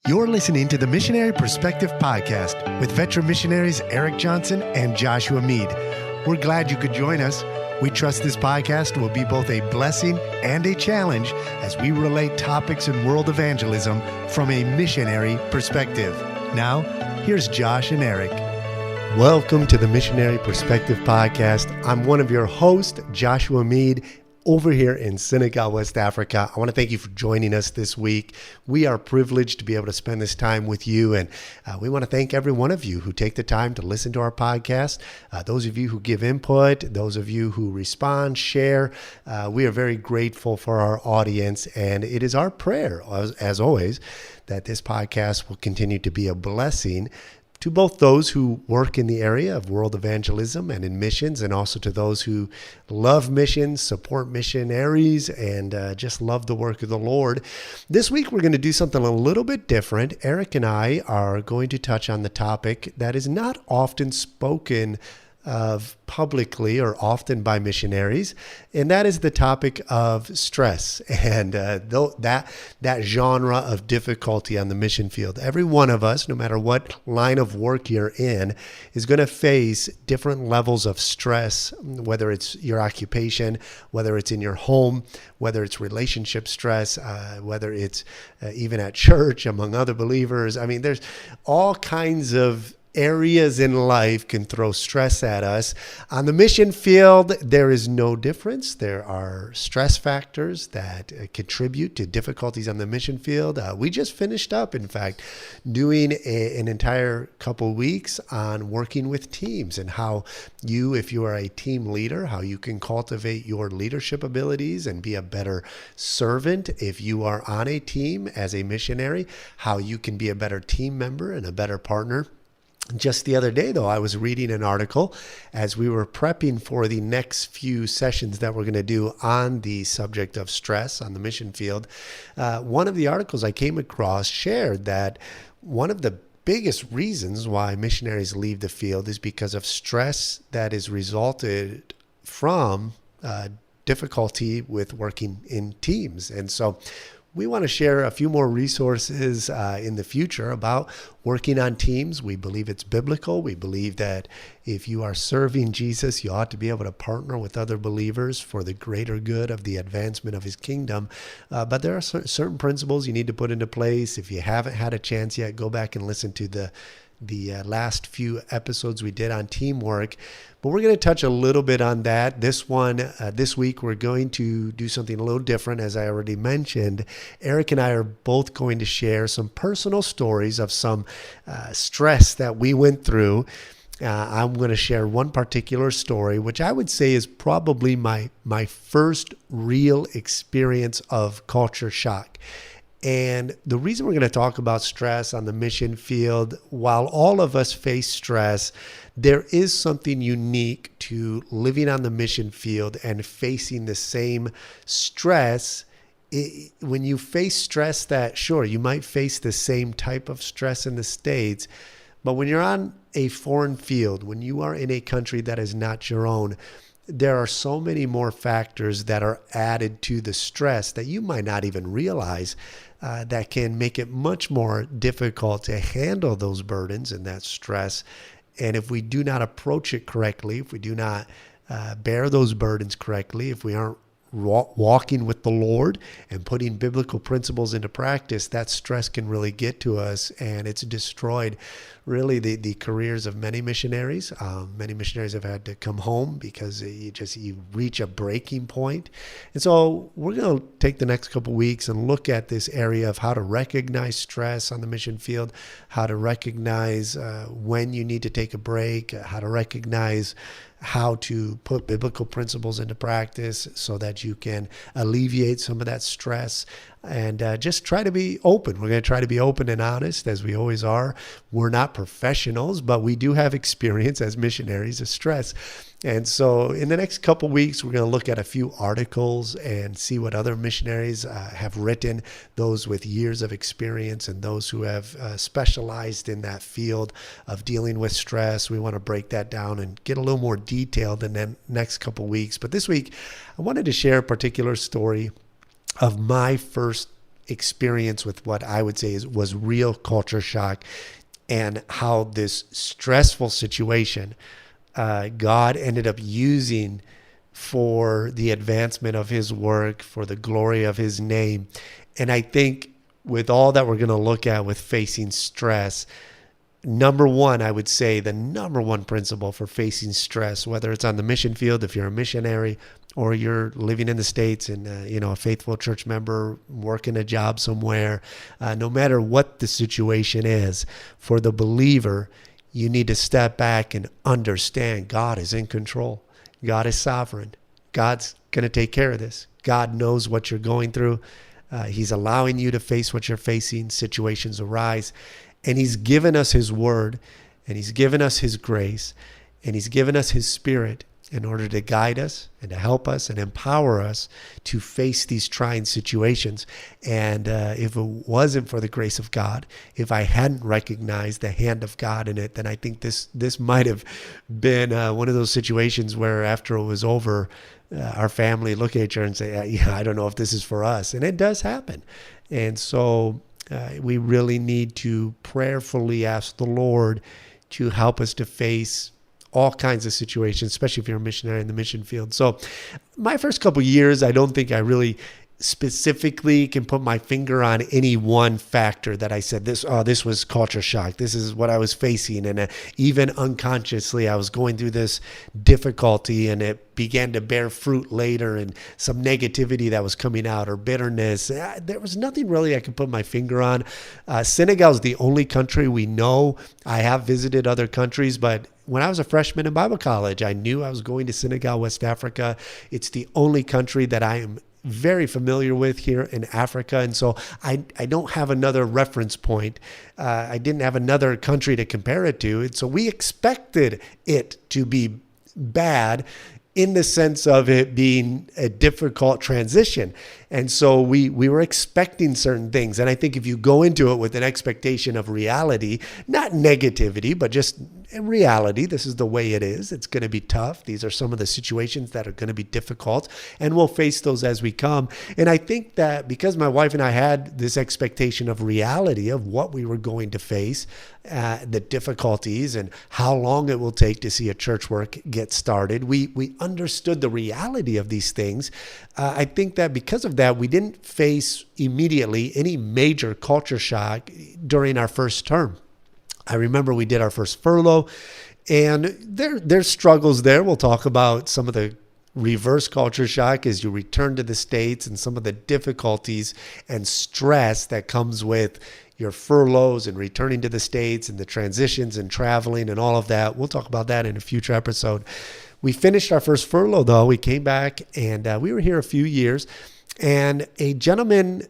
You're listening to the Missionary Perspective Podcast with veteran missionaries Eric Johnson and Joshua Mead. We're glad you could join us. We trust this podcast will be both a blessing and a challenge as we relate topics in world evangelism from a missionary perspective. Now, here's Josh and Eric. Welcome to the Missionary Perspective Podcast. I'm one of your hosts, Joshua Mead, over here in Senegal, West Africa. I want to thank you for joining us this week. We are privileged to be able to spend this time with you, and we want to thank every one of you who take the time to listen to our podcast. Those of you who give input, those of you who respond, share, we are very grateful for our audience, and it is our prayer, as always, that this podcast will continue to be a blessing to both those who work in the area of world evangelism and in missions, and also to those who love missions, support missionaries, and just love the work of the Lord. This week, we're going to do something a little bit different. Eric and I are going to touch on the topic that is not often spoken of publicly or often by missionaries, and that is the topic of stress and that genre of difficulty on the mission field. Every one of us, no matter what line of work you're in, is going to face different levels of stress, whether it's your occupation, whether it's in your home, whether it's relationship stress, whether it's even at church among other believers. I mean, there's all kinds of areas in life can throw stress at us. On the mission field, there is no difference. There are stress factors that contribute to difficulties on the mission field. We just finished up, in fact, doing an entire couple weeks on working with teams and how you, if you are a team leader, how you can cultivate your leadership abilities and be a better servant. If you are on a team as a missionary, how you can be a better team member and a better partner. Just the other day, though, I was reading an article as we were prepping for the next few sessions that we're going to do on the subject of stress on the mission field. One of the articles I came across shared that one of the biggest reasons why missionaries leave the field is because of stress that is resulted from difficulty with working in teams. And so we want to share a few more resources in the future about working on teams. We believe it's biblical. We believe that if you are serving Jesus, you ought to be able to partner with other believers for the greater good of the advancement of his kingdom. But there are certain principles you need to put into place. If you haven't had a chance yet, go back and listen to the last few episodes we did on teamwork. But we're going to touch a little bit on that. This week, we're going to do something a little different. As I already mentioned, Eric and I are both going to share some personal stories of some stress that we went through. I'm going to share one particular story, which I would say is probably my first real experience of culture shock. And the reason we're going to talk about stress on the mission field, while all of us face stress, there is something unique to living on the mission field and facing the same stress. When you face stress that, sure, you might face the same type of stress in the States, but when you're on a foreign field, when you are in a country that is not your own, there are so many more factors that are added to the stress that you might not even realize that can make it much more difficult to handle those burdens and that stress. And if we do not approach it correctly, if we do not bear those burdens correctly, if we aren't walking with the Lord and putting biblical principles into practice, that stress can really get to us, and it's destroyed really the careers of many missionaries. Many missionaries have had to come home because you reach a breaking point. And so we're going to take the next couple weeks and look at this area of how to recognize stress on the mission field, how to recognize when you need to take a break, how to recognize how to put biblical principles into practice so that you can alleviate some of that stress, and just try to be open. We're going to try to be open and honest, as we always are. We're not professionals, but we do have experience as missionaries of stress. And so in the next couple weeks, we're going to look at a few articles and see what other missionaries have written, those with years of experience and those who have specialized in that field of dealing with stress. We want to break that down and get a little more detailed in the next couple weeks. But this week, I wanted to share a particular story of my first experience with what I would say was real culture shock, and how this stressful situation God ended up using for the advancement of his work, for the glory of his name. And I think with all that we're going to look at with facing stress, number one, I would say the number one principle for facing stress, whether it's on the mission field, if you're a missionary, or you're living in the States and, a faithful church member working a job somewhere, no matter what the situation is, for the believer, you need to step back and understand God is in control. God is sovereign. God's going to take care of this. God knows what you're going through. He's allowing you to face what you're facing. Situations arise. And he's given us his word, and he's given us his grace, and he's given us his spirit in order to guide us and to help us and empower us to face these trying situations. And if it wasn't for the grace of God, if I hadn't recognized the hand of God in it, then I think this might have been one of those situations where after it was over, our family look at each other and say, yeah, I don't know if this is for us. And it does happen. And so we really need to prayerfully ask the Lord to help us to face all kinds of situations, especially if you're a missionary in the mission field. So my first couple of years, I don't think I really specifically can put my finger on any one factor that I said, this was culture shock. This is what I was facing. And even unconsciously, I was going through this difficulty, and it began to bear fruit later, and some negativity that was coming out, or bitterness. There was nothing really I could put my finger on. Senegal is the only country we know. I have visited other countries, but when I was a freshman in Bible college, I knew I was going to Senegal, West Africa. It's the only country that I am very familiar with here in Africa. And so I don't have another reference point. I didn't have another country to compare it to. And so we expected it to be bad in the sense of it being a difficult transition. And so we were expecting certain things. And I think if you go into it with an expectation of reality, not negativity, but just reality, this is the way it is. It's going to be tough. These are some of the situations that are going to be difficult, and we'll face those as we come. And I think that because my wife and I had this expectation of reality of what we were going to face, the difficulties and how long it will take to see a church work get started, we understood the reality of these things. I think that because of that, we didn't face immediately any major culture shock during our first term. I remember we did our first furlough, and there's struggles there. We'll talk about some of the reverse culture shock as you return to the States, and some of the difficulties and stress that comes with your furloughs and returning to the States, and the transitions and traveling and all of that. We'll talk about that in a future episode. We finished our first furlough, though. We came back, and we were here a few years, and a gentleman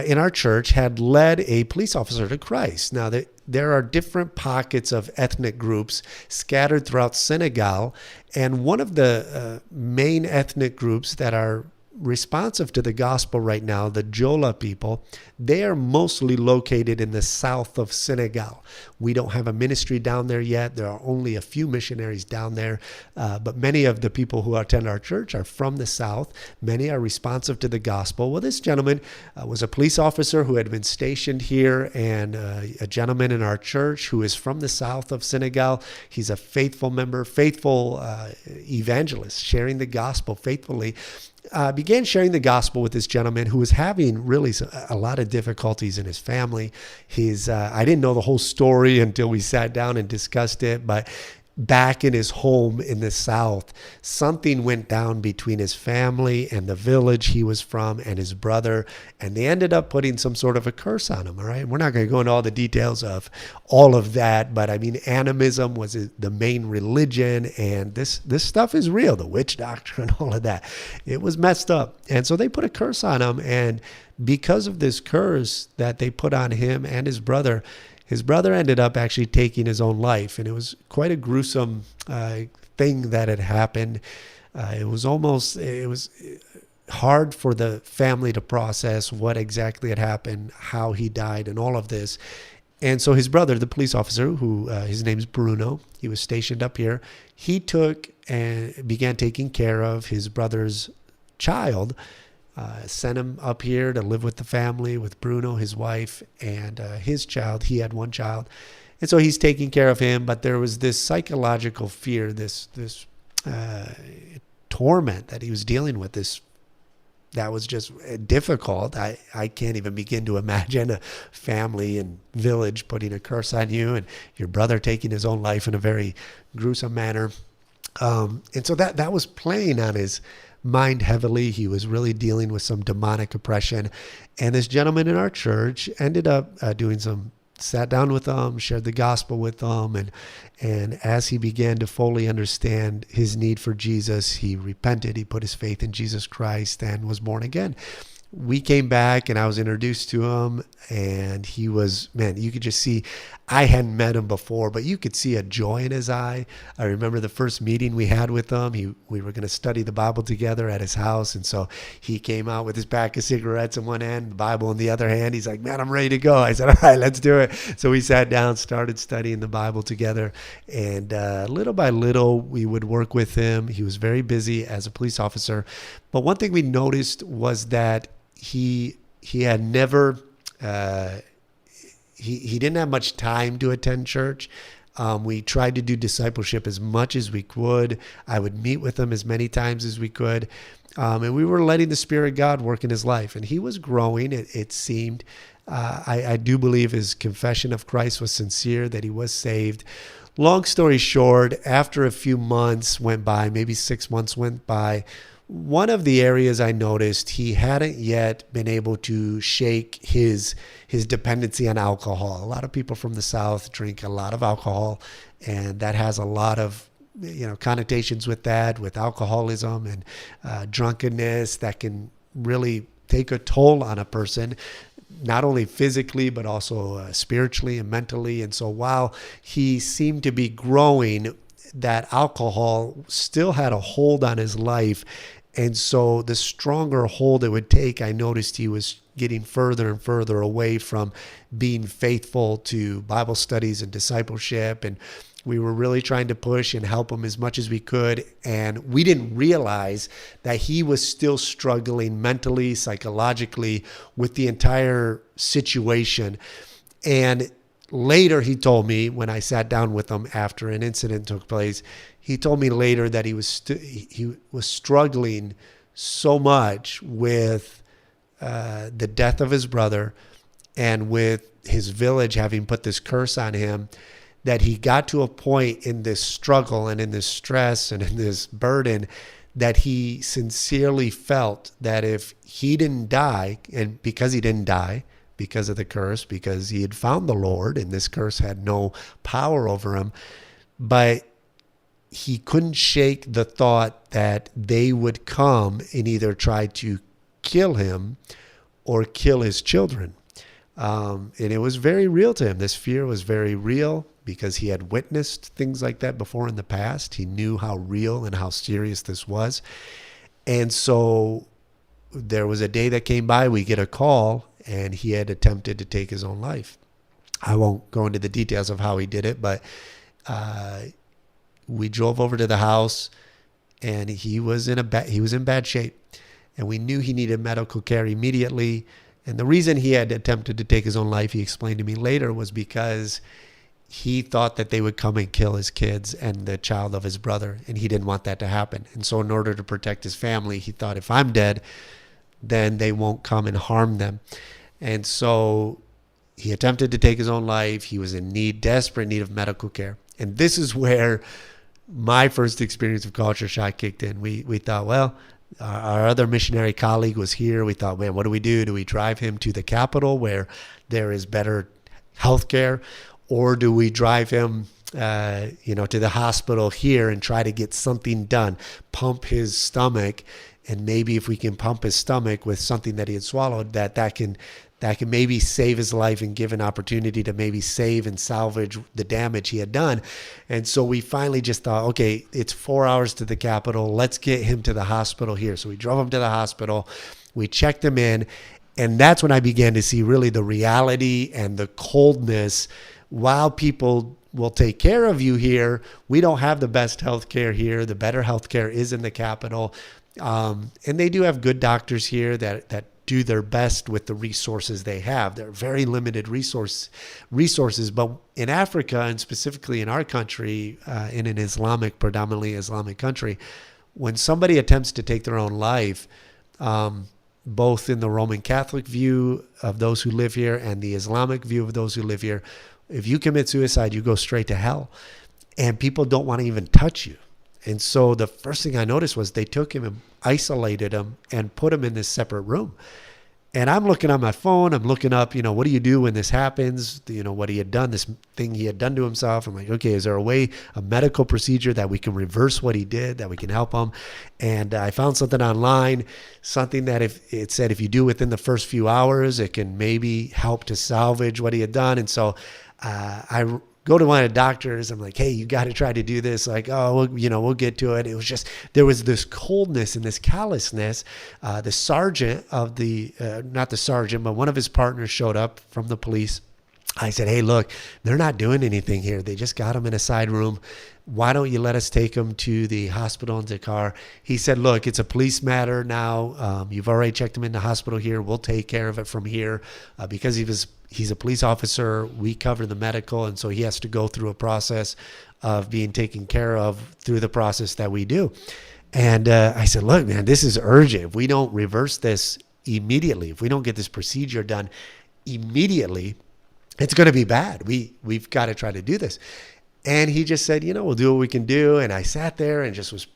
in our church had led a police officer to Christ. Now, there are different pockets of ethnic groups scattered throughout Senegal, and one of the main ethnic groups that are responsive to the gospel right now, the Jola people, they are mostly located in the south of Senegal. We don't have a ministry down there yet. There are only a few missionaries down there, but many of the people who attend our church are from the south. Many are responsive to the gospel. Well, this gentleman was a police officer who had been stationed here, and a gentleman in our church who is from the south of Senegal. He's a faithful member, faithful evangelist, sharing the gospel faithfully. Began sharing the gospel with this gentleman who was having really a lot of difficulties in his family. I didn't know the whole story until we sat down and discussed it, but back in his home in the south, something went down between his family and the village he was from and his brother, and they ended up putting some sort of a curse on him. All right, we're not going to go into all the details of all of that, but I mean, animism was the main religion, and this stuff is real, the witch doctor and all of that. It was messed up, and so they put a curse on him, and because of this curse that they put on him and his brother ended up actually taking his own life, and it was quite a gruesome thing that had happened. It was hard for the family to process what exactly had happened, how he died, and all of this. And so his brother, the police officer, who his name's Bruno, he was stationed up here, he took and began taking care of his brother's child, sent him up here to live with the family, with Bruno, his wife, and his child. He had one child. And so he's taking care of him, but there was this psychological fear, this torment that he was dealing with, that was just difficult. I can't even begin to imagine a family and village putting a curse on you and your brother taking his own life in a very gruesome manner. And so that was playing on his mind heavily. He was really dealing with some demonic oppression. And this gentleman in our church ended up sat down with them, shared the gospel with them, and as he began to fully understand his need for Jesus, he repented, he put his faith in Jesus Christ, and was born again. We came back and I was introduced to him, and he was, man, you could just see, I hadn't met him before, but you could see a joy in his eye. I remember the first meeting we had with him. We were going to study the Bible together at his house. And so he came out with his pack of cigarettes in one hand, the Bible in the other hand. He's like, man, I'm ready to go. I said, all right, let's do it. So we sat down, started studying the Bible together. And little by little, we would work with him. He was very busy as a police officer. But one thing we noticed was that he had never, he didn't have much time to attend church. We tried to do discipleship as much as we could. I would meet with him as many times as we could. And we were letting the Spirit of God work in his life. And he was growing, it seemed. I do believe his confession of Christ was sincere, that he was saved. Long story short, after a few months went by, maybe 6 months went by, one of the areas I noticed, he hadn't yet been able to shake his dependency on alcohol. A lot of people from the South drink a lot of alcohol, and that has a lot of connotations with that, with alcoholism and drunkenness that can really take a toll on a person, not only physically, but also spiritually and mentally. And so while he seemed to be growing, that alcohol still had a hold on his life. And so the stronger hold it would take, I noticed he was getting further and further away from being faithful to Bible studies and discipleship. And we were really trying to push and help him as much as we could. And we didn't realize that he was still struggling mentally, psychologically with the entire situation. And later, he told me, when I sat down with him after an incident took place, he told me later that he was struggling so much with the death of his brother and with his village having put this curse on him, that he got to a point in this struggle and in this stress and in this burden that he sincerely felt that if he didn't die, and because he didn't die, because of the curse, because he had found the Lord and this curse had no power over him, but he couldn't shake the thought that they would come and either try to kill him or kill his children. And it was very real to him. This fear was very real because he had witnessed things like that before in the past. He knew how real and how serious this was. And so there was a day that came by, we get a call, and he had attempted to take his own life. I won't go into the details of how he did it, but we drove over to the house, and he was in bad shape, and we knew he needed medical care immediately. And the reason he had attempted to take his own life, he explained to me later, was because he thought that they would come and kill his kids and the child of his brother, and he didn't want that to happen. And so in order to protect his family, he thought, if I'm dead, then they won't come and harm them. And so he attempted to take his own life. He was in desperate need of medical care. And this is where my first experience of culture shock kicked in. We thought, well, our other missionary colleague was here. We thought, man, what do we do? Do we drive him to the capital where there is better health care? Or do we drive him to the hospital here and try to get something done, pump his stomach, and maybe if we can pump his stomach with something that he had swallowed, that can maybe save his life and give an opportunity to maybe save and salvage the damage he had done. And so we finally just thought, okay, it's 4 hours to the capital. Let's get him to the hospital here. So we drove him to the hospital. We checked him in. And that's when I began to see really the reality and the coldness. While people will take care of you here, we don't have the best health care here. The better health care is in the capital. And they do have good doctors here that do their best with the resources they have. They're very limited resources, but in Africa, and specifically in our country, in an predominantly Islamic country, when somebody attempts to take their own life, both in the Roman Catholic view of those who live here and the Islamic view of those who live here, if you commit suicide, you go straight to hell. And people don't want to even touch you. And so the first thing I noticed was they took him and isolated him and put him in this separate room. And I'm looking on my phone. I'm looking up, what do you do when this happens? What he had done, this thing he had done to himself. I'm like, okay, is there a medical procedure that we can reverse what he did, that we can help him? And I found something online, something that if you do within the first few hours, it can maybe help to salvage what he had done. And so I go to one of the doctors. I'm like, hey, you got to try to do this. Like, oh, we'll get to it. It was just, there was this coldness and this callousness. The sergeant of not the sergeant, but one of his partners showed up from the police. I said, hey, look, they're not doing anything here. They just got him in a side room. Why don't you let us take him to the hospital in Dakar? He said, look, it's a police matter now. You've already checked him in the hospital here. We'll take care of it from here. Because he's a police officer, we cover the medical, and so he has to go through a process of being taken care of through the process that we do. And I said, look, man, this is urgent. If we don't reverse this immediately, if we don't get this procedure done immediately, it's going to be bad. We've got to try to do this. And he just said, we'll do what we can do. And I sat there and just was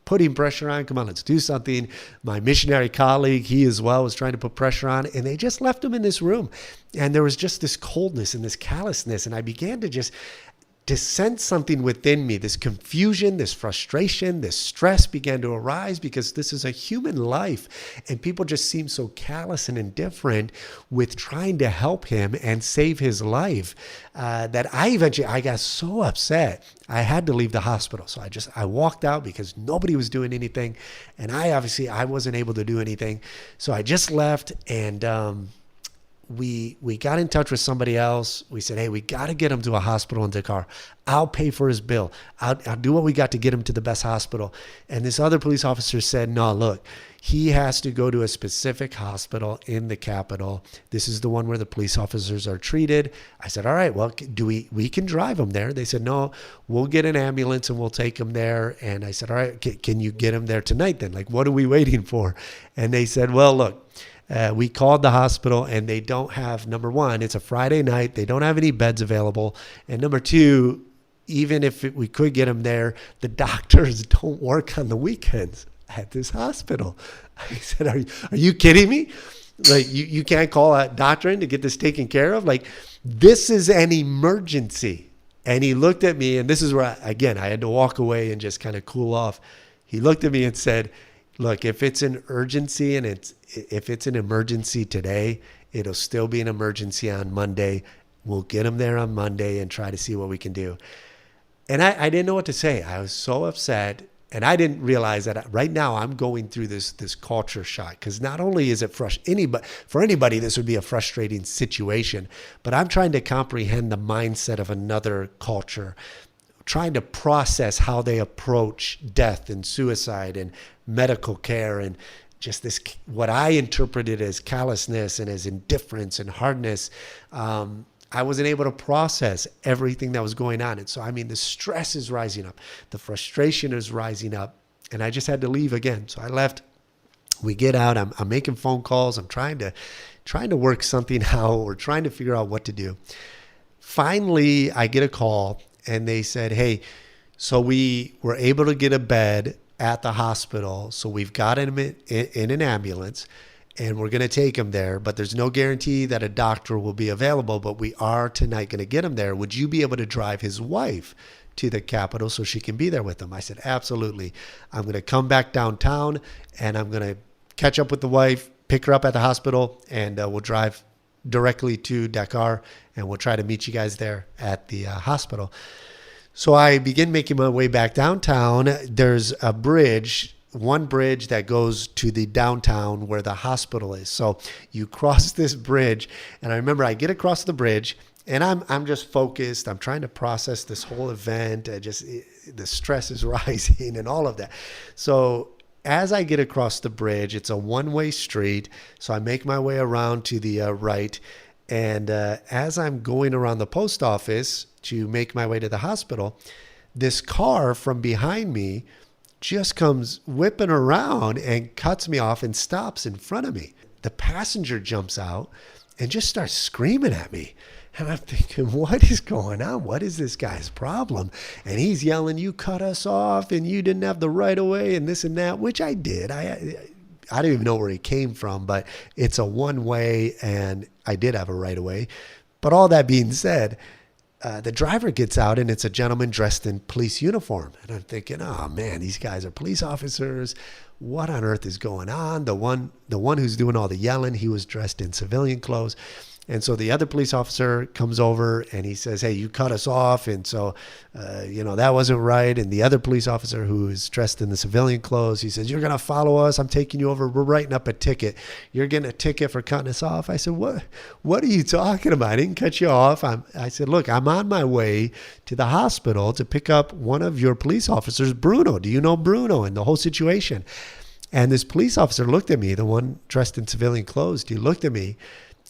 putting pressure on. Come on, let's do something. My missionary colleague, he as well was trying to put pressure on. And they just left him in this room. And there was just this coldness and this callousness. And I began to sense something within me, this confusion, this frustration, this stress began to arise because this is a human life. And people just seem so callous and indifferent with trying to help him and save his life that I got so upset. I had to leave the hospital. So I walked out because nobody was doing anything. And I wasn't able to do anything. So I just left, and we got in touch with somebody else. We said, hey, we got to get him to a hospital in Dakar. I'll pay for his bill. I'll do what we got to get him to the best hospital. And this other police officer said, no, look, he has to go to a specific hospital in the capital. This is the one where the police officers are treated. I said, all right, well, we can drive him there. They said, no, we'll get an ambulance and we'll take him there. And I said, all right, can you get him there tonight then? Like, what are we waiting for? And they said, well, look, we called the hospital and they don't have, number one, it's a Friday night. They don't have any beds available. And number two, even if we could get him there, the doctors don't work on the weekends at this hospital. I said, are you kidding me? Like, you can't call a doctor in to get this taken care of? Like, this is an emergency. And he looked at me, and this is where, I had to walk away and just kind of cool off. He looked at me and said, look, if it's an urgency and if it's an emergency today, it'll still be an emergency on Monday. We'll get him there on Monday and try to see what we can do. And I didn't know what to say. I was so upset. And I didn't realize that right now I'm going through this culture shock, because not only is it for anybody, this would be a frustrating situation, but I'm trying to comprehend the mindset of another culture, trying to process how they approach death and suicide and medical care, and just this, what I interpreted as callousness and as indifference and hardness. I wasn't able to process everything that was going on. And so, the stress is rising up. The frustration is rising up. And I just had to leave again. So I left. We get out. I'm making phone calls. I'm trying to work something out, or trying to figure out what to do. Finally, I get a call, and they said, hey, so we were able to get a bed at the hospital. So we've got him in an ambulance, and we're going to take him there, but there's no guarantee that a doctor will be available, but we are tonight going to get him there. Would you be able to drive his wife to the capital so she can be there with him? I said, absolutely. I'm going to come back downtown, and I'm going to catch up with the wife, pick her up at the hospital, and we'll drive directly to Dakar, and we'll try to meet you guys there at the hospital. So I begin making my way back downtown. There's a bridge, one bridge that goes to the downtown where the hospital is. So you cross this bridge, and I remember I get across the bridge, and I'm just focused. I'm trying to process this whole event. The stress is rising and all of that. So as I get across the bridge, it's a one-way street. So I make my way around to the right. And as I'm going around the post office to make my way to the hospital, this car from behind me just comes whipping around and cuts me off and stops in front of me. The passenger jumps out and just starts screaming at me. And I'm thinking, what is going on? What is this guy's problem? And he's yelling, you cut us off and you didn't have the right of way and this and that, which I did. I don't even know where he came from, but it's a one way and I did have a right of way. But all that being said, the driver gets out and it's a gentleman dressed in police uniform. And I'm thinking, oh man, these guys are police officers. What on earth is going on? The one who's doing all the yelling, he was dressed in civilian clothes. And so the other police officer comes over and he says, hey, you cut us off. And so, that wasn't right. And the other police officer who is dressed in the civilian clothes, he says, you're going to follow us. I'm taking you over. We're writing up a ticket. You're getting a ticket for cutting us off. I said, what are you talking about? I didn't cut you off. I said, look, I'm on my way to the hospital to pick up one of your police officers, Bruno. Do you know Bruno and the whole situation? And this police officer looked at me, the one dressed in civilian clothes. He looked at me.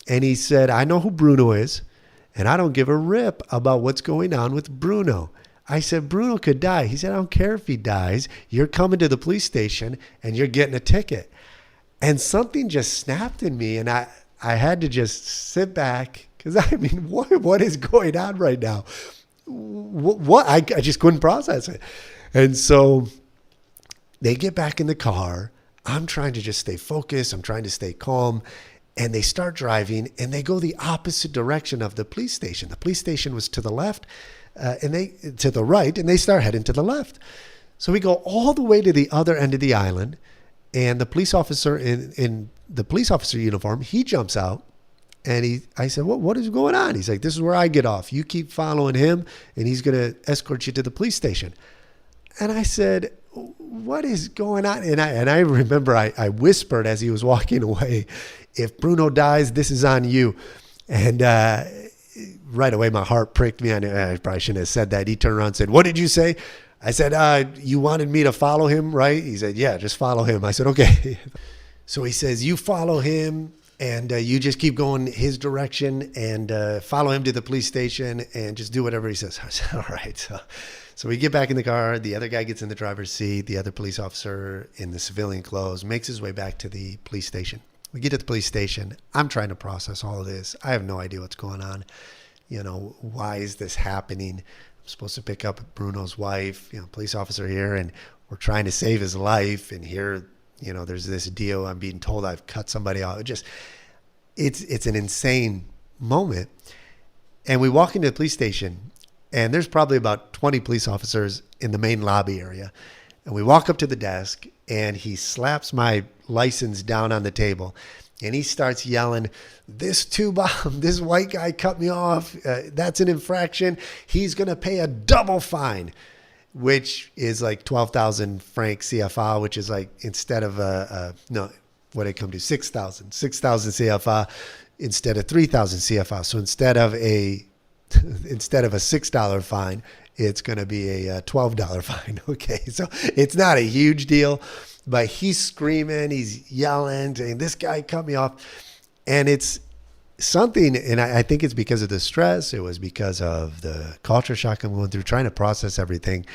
And he said, I know who Bruno is, and I don't give a rip about what's going on with Bruno. I said, Bruno could die. He said, I don't care if he dies. You're coming to the police station, and you're getting a ticket. And something just snapped in me, and I had to just sit back, because what is going on right now? What? I just couldn't process it. And so they get back in the car. I'm trying to just stay focused. I'm trying to stay calm. And they start driving and they go the opposite direction of the police station. The police station was to the left and they to the right, and they start heading to the left. So we go all the way to the other end of the island, and the police officer in the police officer uniform, he jumps out and I said, what is going on? He's like, this is where I get off. You keep following him and he's going to escort you to the police station. And I said, what is going on? And I remember I whispered as he was walking away, if Bruno dies, this is on you. And right away, my heart pricked me. I probably shouldn't have said that. He turned around and said, what did you say? I said, you wanted me to follow him, right? He said, yeah, just follow him. I said, okay. So he says, you follow him and you just keep going his direction and follow him to the police station and just do whatever he says. I said, all right. So we get back in the car. The other guy gets in the driver's seat. The other police officer in the civilian clothes makes his way back to the police station. We get to the police station. I'm trying to process all of this. I have no idea what's going on. Why is this happening? I'm supposed to pick up Bruno's wife, police officer here, and we're trying to save his life. And here, there's this deal. I'm being told I've cut somebody off. It's an insane moment. And we walk into the police station, and there's probably about 20 police officers in the main lobby area. And we walk up to the desk, and he slaps my license down on the table. And he starts yelling, this two-bomb, this white guy cut me off. That's an infraction. He's going to pay a double fine, which is like 12,000 franc CFA, which is like instead of what did it come to? 6,000 CFA instead of 3,000 CFA. So instead of a $6 fine, it's going to be a $12 fine. Okay. So it's not a huge deal, but he's screaming, he's yelling, saying, this guy cut me off. And it's something, and I think it's because of the stress. It was because of the culture shock I'm going through, trying to process everything.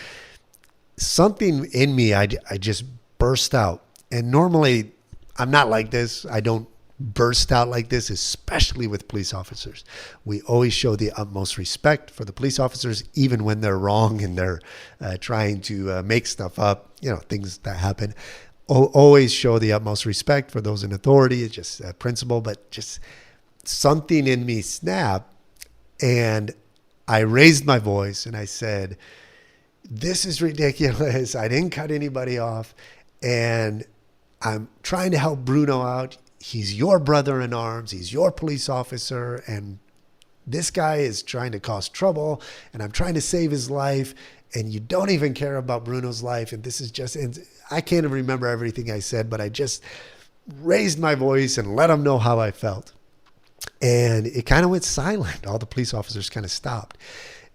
Something in me, I just burst out. And normally I'm not like this. I don't burst out like this, especially with police officers. We always show the utmost respect for the police officers, even when they're wrong and they're trying to make stuff up, things that happen. Always show the utmost respect for those in authority. It's just a principle, but just something in me snapped, and I raised my voice and I said, this is ridiculous. I didn't cut anybody off, and I'm trying to help Bruno out. He's your brother in arms. He's your police officer. And this guy is trying to cause trouble, and I'm trying to save his life. And you don't even care about Bruno's life. And this is just, and I can't even remember everything I said, but I just raised my voice and let him know how I felt. And it kind of went silent. All the police officers kind of stopped.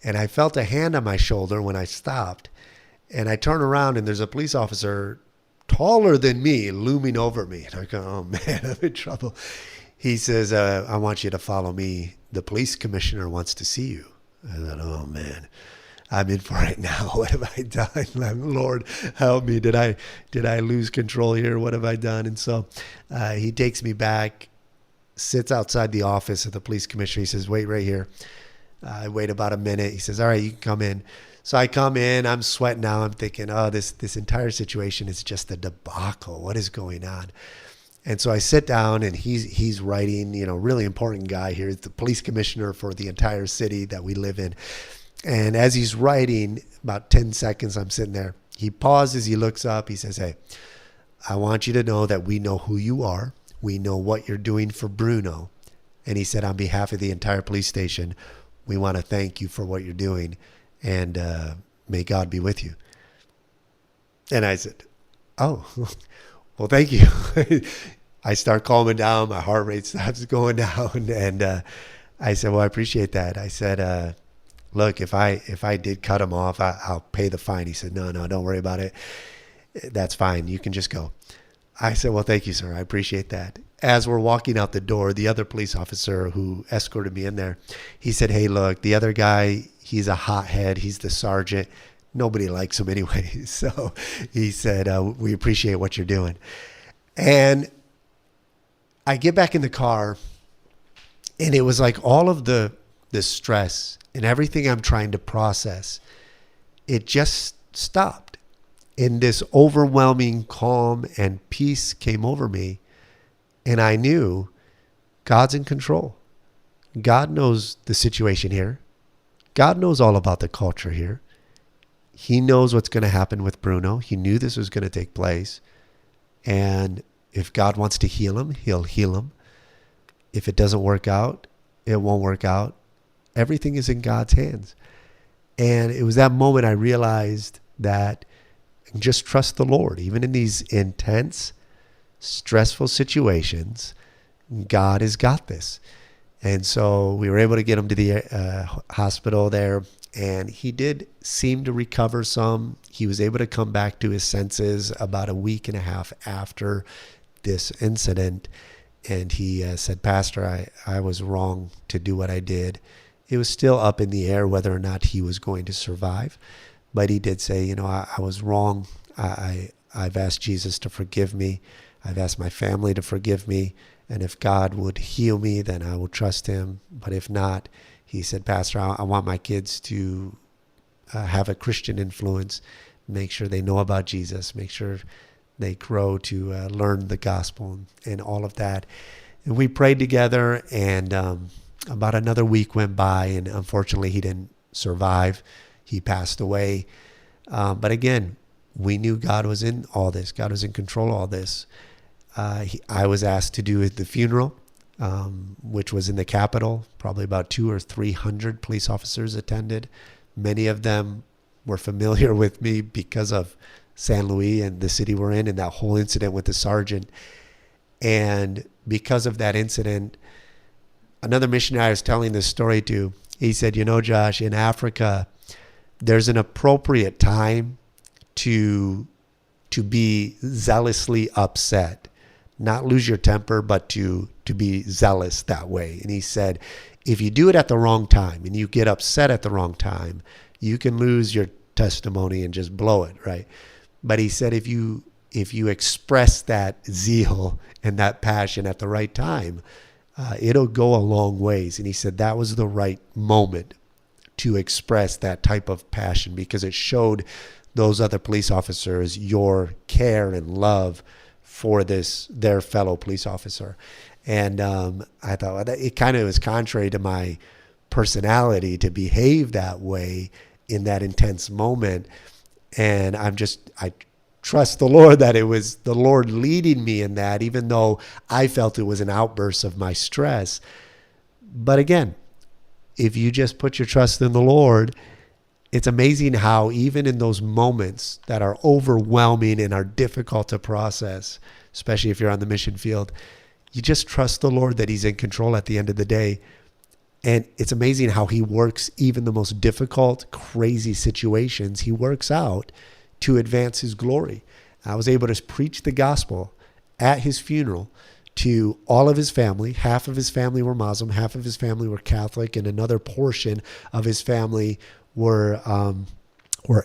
And I felt a hand on my shoulder when I stopped. And I turn around, and there's a police officer taller than me looming over me. And I go, oh man, I'm in trouble. He says, I want you to follow me. The police commissioner wants to see you. I thought, oh man, I'm in for it now. What have I done? Lord, help me. Did I lose control here? What have I done? And so he takes me back, sits outside the office of the police commissioner. He says, wait right here. I wait about a minute. He says, all right, you can come in. So I come in, I'm sweating now. I'm thinking, oh, this entire situation is just a debacle. What is going on? And so I sit down, and he's writing, really important guy here. He's the police commissioner for the entire city that we live in. And as he's writing, about 10 seconds, I'm sitting there. He pauses, he looks up, he says, hey, I want you to know that we know who you are. We know what you're doing for Bruno. And he said, on behalf of the entire police station, we want to thank you for what you're doing. And may God be with you. And I said, oh, well, thank you. I start calming down. My heart rate stops going down. And I said, well, I appreciate that. I said, look, if I did cut him off, I'll pay the fine. He said, no, don't worry about it. That's fine. You can just go. I said, well, thank you, sir. I appreciate that. As we're walking out the door, the other police officer who escorted me in there, he said, hey, look, the other guy, he's a hothead. He's the sergeant. Nobody likes him anyway. So he said, we appreciate what you're doing. And I get back in the car, and it was like all of the stress and everything I'm trying to process, it just stopped. And this overwhelming calm and peace came over me. And I knew God's in control. God knows the situation here. God knows all about the culture here. He knows what's going to happen with Bruno. He knew this was going to take place. And if God wants to heal him, he'll heal him. If it doesn't work out, it won't work out. Everything is in God's hands. And it was that moment I realized that just trust the Lord. Even in these intense, stressful situations, God has got this. And so we were able to get him to the hospital there, and he did seem to recover some. He was able to come back to his senses about a week and a half after this incident. And he said, Pastor, I was wrong to do what I did. It was still up in the air whether or not he was going to survive. But he did say, I was wrong. I've asked Jesus to forgive me. I've asked my family to forgive me. And if God would heal me, then I will trust him. But if not, he said, Pastor, I want my kids to have a Christian influence, make sure they know about Jesus, make sure they grow to learn the gospel and all of that. And we prayed together, and about another week went by, and unfortunately he didn't survive. He passed away. But again, we knew God was in all this. God was in control of all this. I was asked to do the funeral, which was in the Capitol. Probably about 200 or 300 police officers attended. Many of them were familiar with me because of San Luis and the city we're in, and that whole incident with the sergeant. And because of that incident, another missionary I was telling this story to, he said, Josh, in Africa, there's an appropriate time to be zealously upset. Not lose your temper, but to be zealous that way. And he said, if you do it at the wrong time and you get upset at the wrong time, you can lose your testimony and just blow it, right? But he said, if you express that zeal and that passion at the right time, it'll go a long ways. And he said that was the right moment to express that type of passion, because it showed those other police officers your care and love for their fellow police officer. And I thought it kind of was contrary to my personality to behave that way in that intense moment. And I trust the Lord that it was the Lord leading me in that, even though I felt it was an outburst of my stress. But again, if you just put your trust in the Lord, it's amazing how even in those moments that are overwhelming and are difficult to process, especially if you're on the mission field, you just trust the Lord that he's in control at the end of the day. And it's amazing how he works even the most difficult, crazy situations. He works out to advance his glory. I was able to preach the gospel at his funeral to all of his family. Half of his family were Muslim, half of his family were Catholic, and another portion of his family were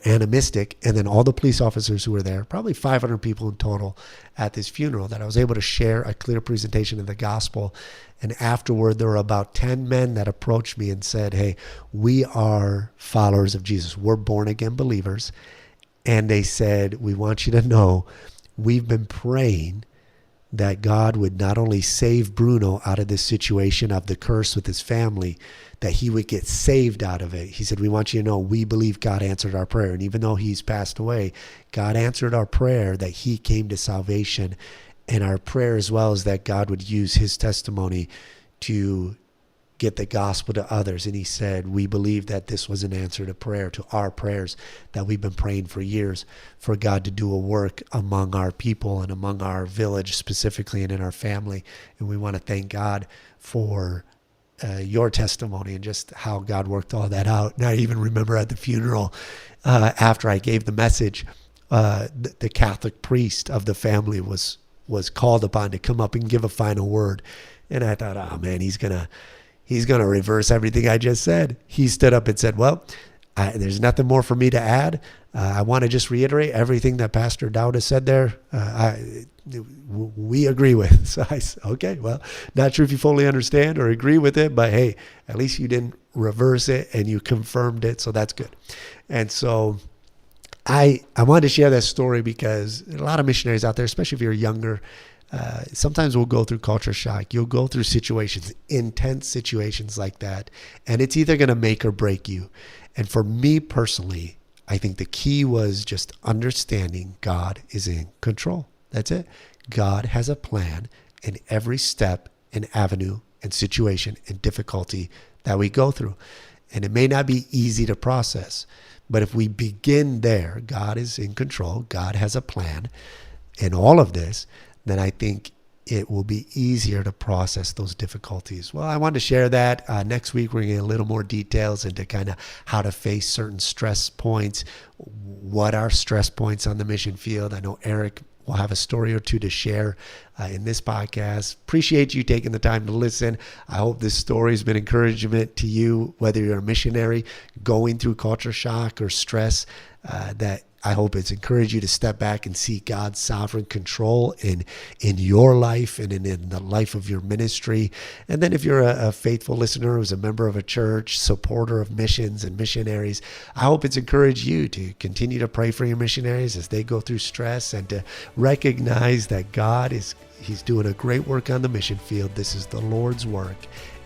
animistic. And then all the police officers who were there, probably 500 people in total at this funeral, that I was able to share a clear presentation of the gospel. And afterward, there were about 10 men that approached me and said, hey, we are followers of Jesus. We're born again believers. And they said, we want you to know, we've been praying that God would not only save Bruno out of this situation of the curse with his family, that he would get saved out of it. He said, we want you to know, we believe God answered our prayer. And even though he's passed away, God answered our prayer that he came to salvation. And our prayer as well is that God would use his testimony to get the gospel to others. And he said, we believe that this was an answer to prayer, to our prayers that we've been praying for years, for God to do a work among our people and among our village specifically and in our family. And we want to thank God for your testimony and just how God worked all that out. And I even remember at the funeral, after I gave the message, the Catholic priest of the family was called upon to come up and give a final word. And I thought, oh man, he's gonna reverse everything I just said. He stood up and said, well, there's nothing more for me to add. I want to just reiterate everything that Pastor Dowda said there. We agree with. So I said, okay, well, not sure if you fully understand or agree with it, but hey, at least you didn't reverse it and you confirmed it. So that's good. And so I wanted to share that story because a lot of missionaries out there, especially if you're younger, sometimes we'll go through culture shock. You'll go through situations, intense situations like that, and it's either going to make or break you. And for me personally, I think the key was just understanding God is in control. That's it. God has a plan in every step and avenue and situation and difficulty that we go through. And it may not be easy to process, but if we begin there, God is in control, God has a plan in all of this, then I think it will be easier to process those difficulties. Well, I wanted to share that. Next week, we're going to get a little more details into kind of how to face certain stress points. What are stress points on the mission field? I know Eric will have a story or two to share in this podcast. Appreciate you taking the time to listen. I hope this story has been encouragement to you, whether you're a missionary going through culture shock or stress, that I hope it's encouraged you to step back and see God's sovereign control in your life and in the life of your ministry. And then if you're a faithful listener who's a member of a church, supporter of missions and missionaries, I hope it's encouraged you to continue to pray for your missionaries as they go through stress and to recognize that He's doing a great work on the mission field. This is the Lord's work,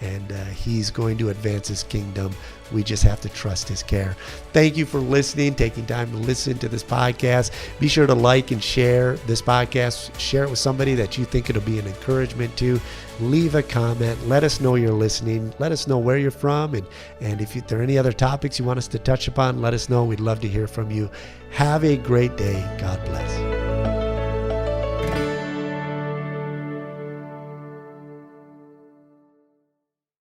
and He's going to advance His kingdom. We just have to trust His care. Thank you for listening, taking time to listen to this podcast. Be sure to like and share this podcast. Share it with somebody that you think it'll be an encouragement to. Leave a comment. Let us know you're listening. Let us know where you're from. And if there are any other topics you want us to touch upon, let us know. We'd love to hear from you. Have a great day. God bless.